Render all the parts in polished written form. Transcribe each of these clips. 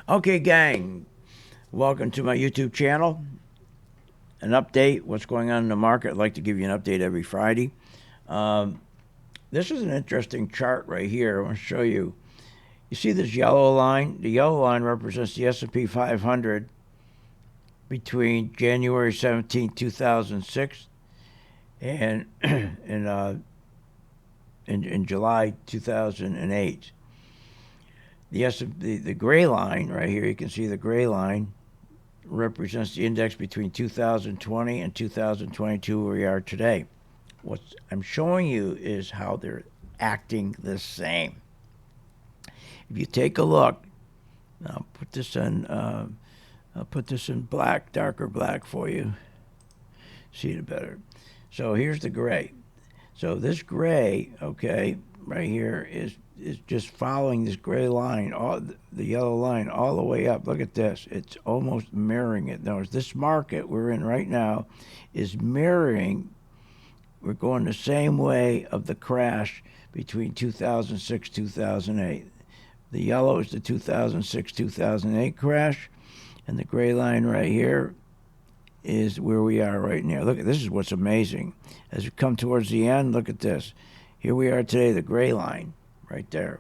Okay, gang, welcome to my YouTube channel. An update, what's going on in the market. I'd like to give you an update every Friday. Um, this is an interesting chart right here. I want to show you. You see this yellow line? The yellow line represents the S&P 500 between January 17, 2006 and in July 2008. The gray line right here, you can see the gray line represents the index between 2020 and 2022, where we are today. What I'm showing you is how they're acting the same. If you take a look, I'll put this in black, darker black for you. See it better. So here's the gray. So this gray, okay, right here is just following this gray line, all the yellow line, all the way up. Look at this; it's almost mirroring it. Notice this market we're in right now is mirroring. We're going the same way of the crash between 2006 2008. The yellow is the 2006 2008 crash, and the gray line right here is where we are right now. Look, this is what's amazing. As we come towards the end, look at this. Here we are today, the gray line right there.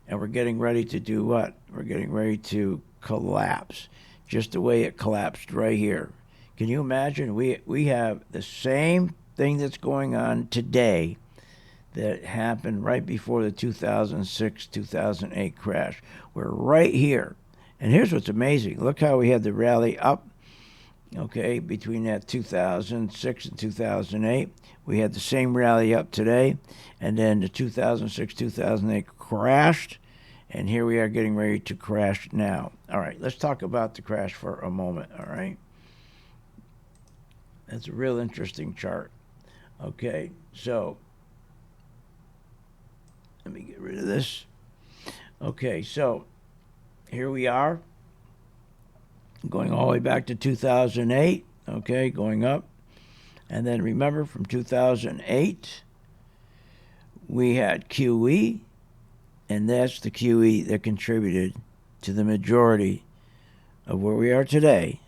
And we're getting ready to do what? We're getting ready to collapse, just the way it collapsed right here. Can you imagine? We have the same thing that's going on today that happened right before the 2006 2008 crash. We're right here. And here's what's amazing. Look how we had the rally up. Okay, between that 2006 and 2008, we had the same rally up today, and then the 2006 2008 crashed, and here we are getting ready to crash now. All right, let's talk about the crash for a moment. All right, that's a real interesting chart. Okay, so let me get rid of this. Okay, so here we are, going all the way back to 2008, okay, going up. And then remember, from 2008, we had QE, and that's the QE that contributed to the majority of where we are today,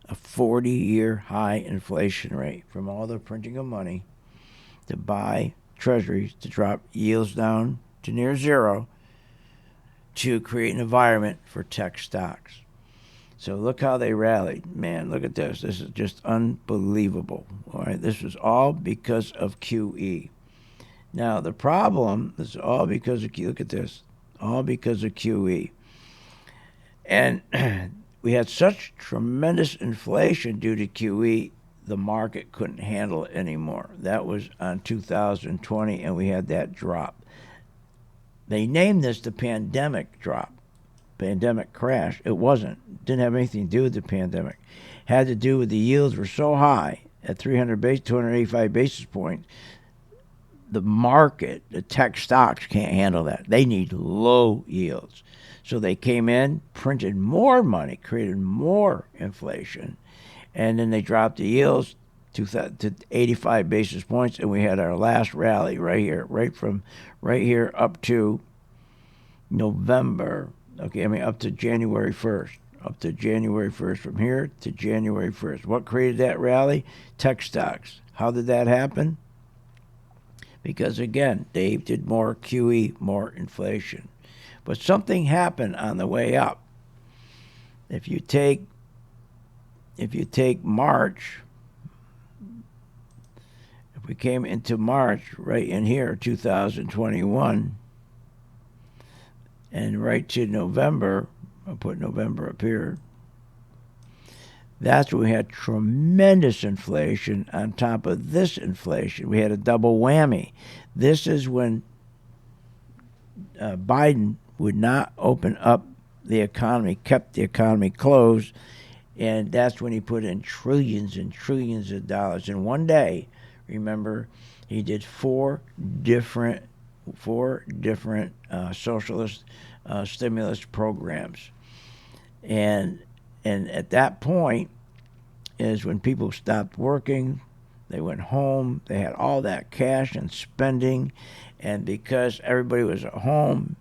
a 40-year high inflation rate from all the printing of money to buy treasuries, to drop yields down to near zero, to create an environment for tech stocks. So look how they rallied. Man, look at this. This is just unbelievable. All right, this was all because of QE. Now, the problem is all because of QE. Look at this. All because of QE. And we had such tremendous inflation due to QE, the market couldn't handle it anymore. That was on 2020, and we had that drop. They named this the pandemic drop. Pandemic crash. It wasn't. Didn't have anything to do with the pandemic. Had to do with the yields were so high at 285 basis points. The market, the tech stocks can't handle that. They need low yields. So they came in, printed more money, created more inflation, and then they dropped the yields to 85 basis points, and we had our last rally right here, right here up to November. Okay, I mean up to January 1st. Up to January 1st. From here to January 1st. What created that rally? Tech stocks. How did that happen? Because, again, they did more QE, more inflation. But something happened on the way up. If you take March, if we came into March right in here, 2021, and right to November, I'll put November up here, that's when we had tremendous inflation on top of this inflation. We had a double whammy. This is when Biden would not open up the economy, kept the economy closed, and that's when he put in trillions and trillions of dollars. In one day, remember, he did four different socialist stimulus programs, and at that point is when people stopped working, they went home, they had all that cash and spending, and because everybody was at home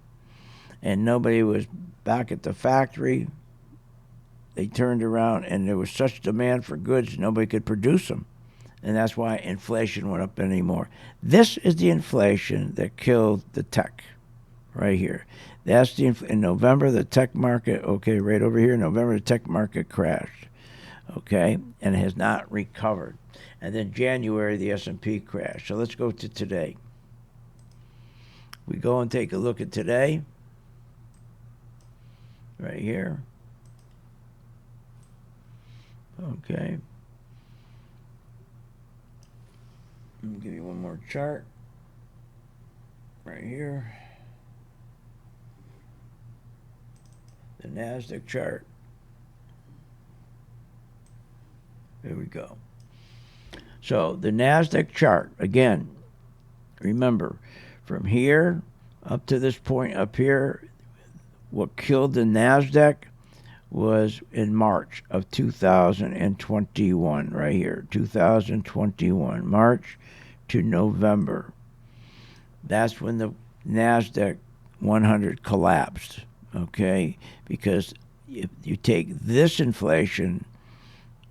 and nobody was back at the factory, they turned around and there was such demand for goods, nobody could produce them. And that's why inflation went up anymore. This is the inflation that killed the tech right here. That's in November, the tech market, okay, right over here, in November, the tech market crashed, okay, and has not recovered. And then January, the S&P crashed. So let's go to today. We go and take a look at today, right here. Okay. Let me give you one more chart. Right here. The NASDAQ chart. There we go. So the NASDAQ chart, again, remember, from here up to this point up here, what killed the NASDAQ was in March of 2021, right here, 2021, March to November. That's when the NASDAQ 100 collapsed, okay? Because if you take this inflation,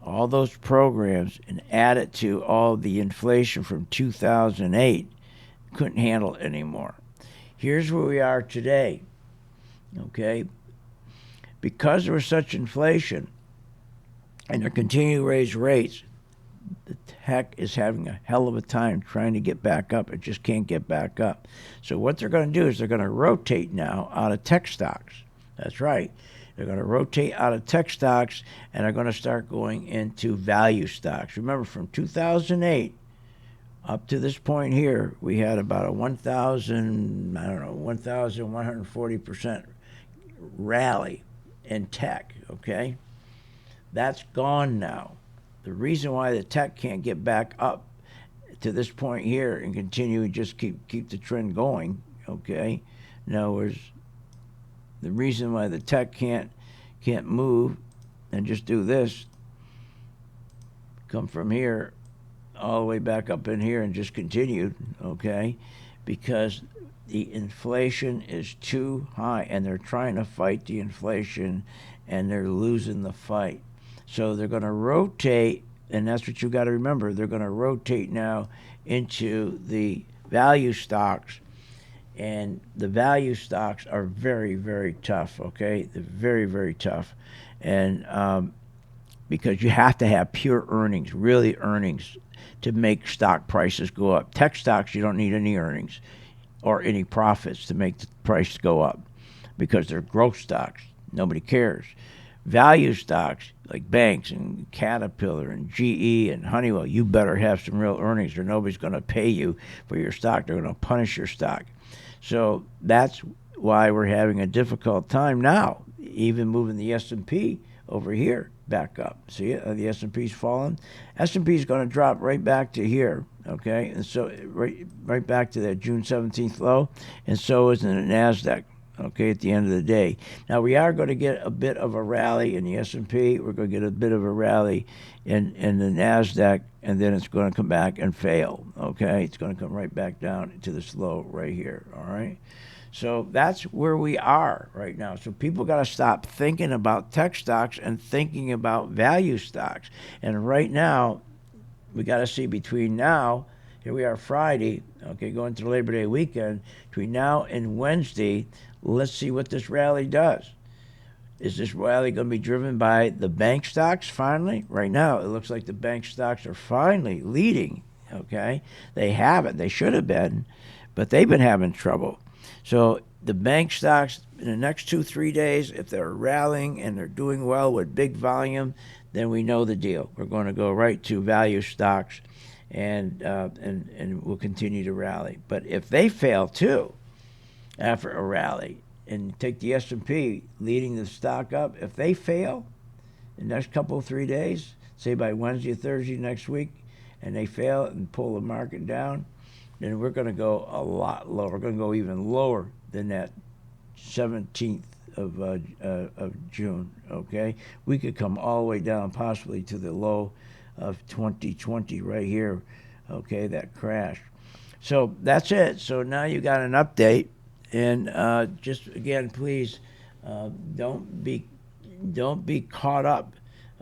all those programs, and add it to all the inflation from 2008, couldn't handle it anymore. Here's where we are today, okay? Because there was such inflation and they're continuing to raise rates, the tech is having a hell of a time trying to get back up. It just can't get back up. So what they're going to do is they're going to rotate now out of tech stocks. That's right. They're going to rotate out of tech stocks and they're going to start going into value stocks. Remember, from 2008 up to this point here, we had about a 1,140% rally in tech, okay? That's gone now. The reason why the tech can't get back up to this point here and continue and just keep the trend going, okay? In other words, the reason why the tech can't move and just do this, come from here all the way back up in here and just continued, okay? Because the inflation is too high and they're trying to fight the inflation and they're losing the fight. So they're going to rotate, and that's what you got to remember. They're going to rotate now into the value stocks, and the value stocks are very, very tough, okay? They're very, very tough. And because you have to have pure earnings, really earnings, to make stock prices go up. Tech stocks, you don't need any earnings or any profits to make the price go up because they're growth stocks. Nobody cares. Value stocks like banks and Caterpillar and GE and Honeywell, you better have some real earnings or nobody's going to pay you for your stock. They're going to punish your stock. So that's why we're having a difficult time now, even moving the S&P over here back up. See it? The S&P's fallen. S&P's going to drop right back to here, okay? And so right back to that June 17th low, and so is in the NASDAQ. Okay, at the end of the day. Now, we are going to get a bit of a rally in the S&P. We're going to get a bit of a rally in the NASDAQ, and then it's going to come back and fail. Okay, it's going to come right back down to this low right here. All right, so that's where we are right now. So people got to stop thinking about tech stocks and thinking about value stocks. And right now, we got to see between now, here we are Friday, okay, going to the Labor Day weekend, between now and Wednesday, let's see what this rally does. Is this rally going to be driven by the bank stocks finally? Right now, it looks like the bank stocks are finally leading, okay? They haven't. They should have been, but they've been having trouble. So the bank stocks, in the next 2-3 days, if they're rallying and they're doing well with big volume, then we know the deal. We're going to go right to value stocks, and we'll continue to rally. But if they fail too, after a rally, and take the S&P leading the stock up, if they fail in the next couple of 3 days, say by Wednesday or Thursday next week, and they fail and pull the market down, then we're going to go a lot lower. We're going to go even lower than that 17th of June, okay? We could come all the way down possibly to the low of 2020 right here, okay, that crash. So that's it. So now you got an update. And just, again, please Don't be caught up,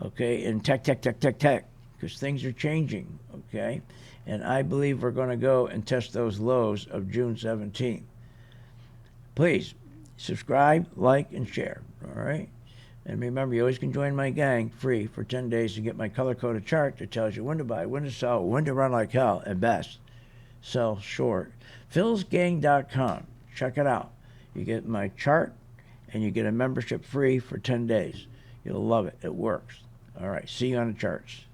okay, in tech, because things are changing, okay? And I believe we're going to go and test those lows of June 17th. Please subscribe, like, and share, all right? And remember, you always can join my gang free for 10 days to get my color-coded chart that tells you when to buy, when to sell, when to run like hell, and best, sell short. philsgang.com. Check it out. You get my chart, and you get a membership free for 10 days. You'll love it. It works. All right. See you on the charts.